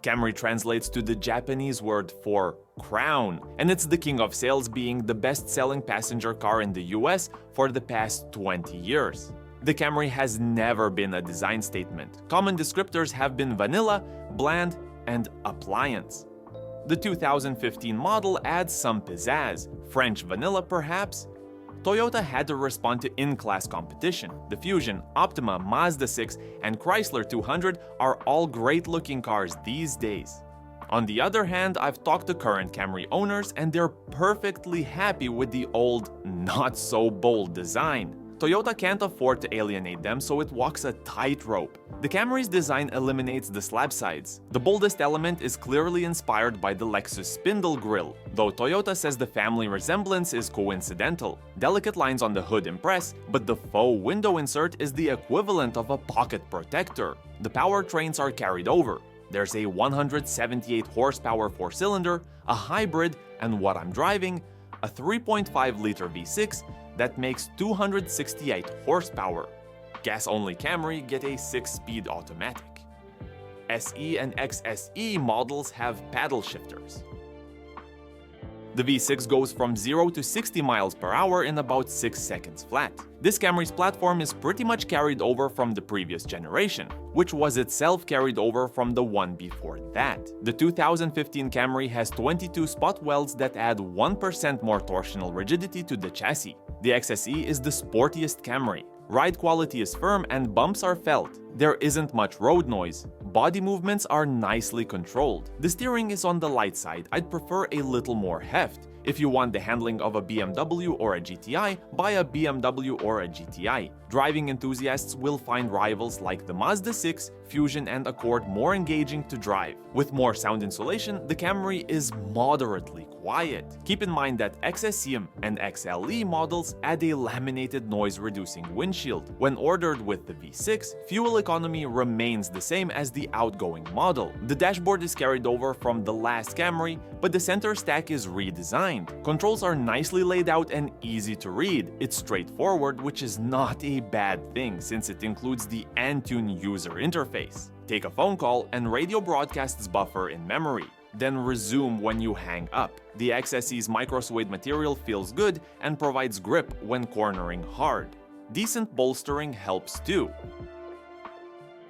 Camry translates to the Japanese word for crown, and it's the king of sales, being the best-selling passenger car in the US for the past 20 years. The Camry has never been a design statement. Common descriptors have been vanilla, bland, and appliance. The 2015 model adds some pizzazz, French vanilla perhaps. Toyota had to respond to in-class competition. The Fusion, Optima, Mazda 6, and Chrysler 200 are all great-looking cars these days. On the other hand, I've talked to current Camry owners and they're perfectly happy with the old, not-so-bold design. Toyota can't afford to alienate them, so it walks a tightrope. The Camry's design eliminates the slab sides. The boldest element is clearly inspired by the Lexus spindle grille, though Toyota says the family resemblance is coincidental. Delicate lines on the hood impress, but the faux window insert is the equivalent of a pocket protector. The powertrains are carried over. There's a 178 horsepower 4-cylinder, a hybrid, and what I'm driving, a 3.5-liter V6 that makes 268 horsepower. Gas-only Camry get a 6-speed automatic. SE and XSE models have paddle shifters. The V6 goes from 0 to 60 miles per hour in about 6 seconds flat. This Camry's platform is pretty much carried over from the previous generation, which was itself carried over from the one before that. The 2015 Camry has 22 spot welds that add 1% more torsional rigidity to the chassis. The XSE is the sportiest Camry. Ride quality is firm and bumps are felt. There isn't much road noise. Body movements are nicely controlled. The steering is on the light side. I'd prefer a little more heft. If you want the handling of a BMW or a GTI, buy a BMW or a GTI. Driving enthusiasts will find rivals like the Mazda 6, Fusion, and Accord more engaging to drive. With more sound insulation, the Camry is moderately quiet. Keep in mind that XSE and XLE models add a laminated noise-reducing windshield. When ordered with the V6, fuel economy remains the same as the outgoing model. The dashboard is carried over from the last Camry, but the center stack is redesigned. Controls are nicely laid out and easy to read. It's straightforward, which is not a bad thing since it includes the Entune user interface. Take a phone call and radio broadcasts buffer in memory. Then resume when you hang up. The XSE's micro-suede material feels good and provides grip when cornering hard. Decent bolstering helps too.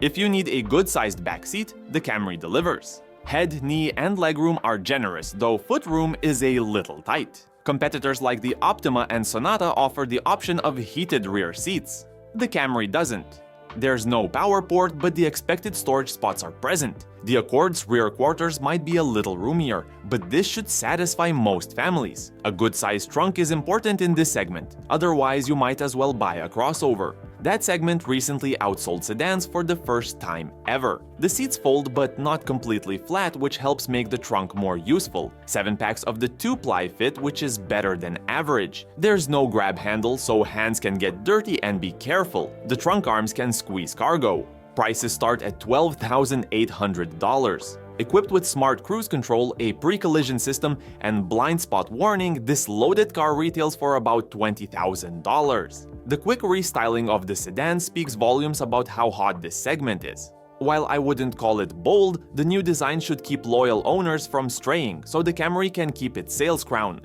If you need a good-sized backseat, the Camry delivers. Head, knee, and legroom are generous, though footroom is a little tight. Competitors like the Optima and Sonata offer the option of heated rear seats. The Camry doesn't. There's no power port, but the expected storage spots are present. The Accord's rear quarters might be a little roomier, but this should satisfy most families. A good-sized trunk is important in this segment, otherwise you might as well buy a crossover. That segment recently outsold sedans for the first time ever. The seats fold but not completely flat, which helps make the trunk more useful. 7 packs of the 2-ply fit, which is better than average. There's no grab handle, so hands can get dirty, and be careful. The trunk arms can squeeze cargo. Prices start at $12,800. Equipped with smart cruise control, a pre-collision system, and blind spot warning, this loaded car retails for about $20,000. The quick restyling of the sedan speaks volumes about how hot this segment is. While I wouldn't call it bold, the new design should keep loyal owners from straying, so the Camry can keep its sales crown.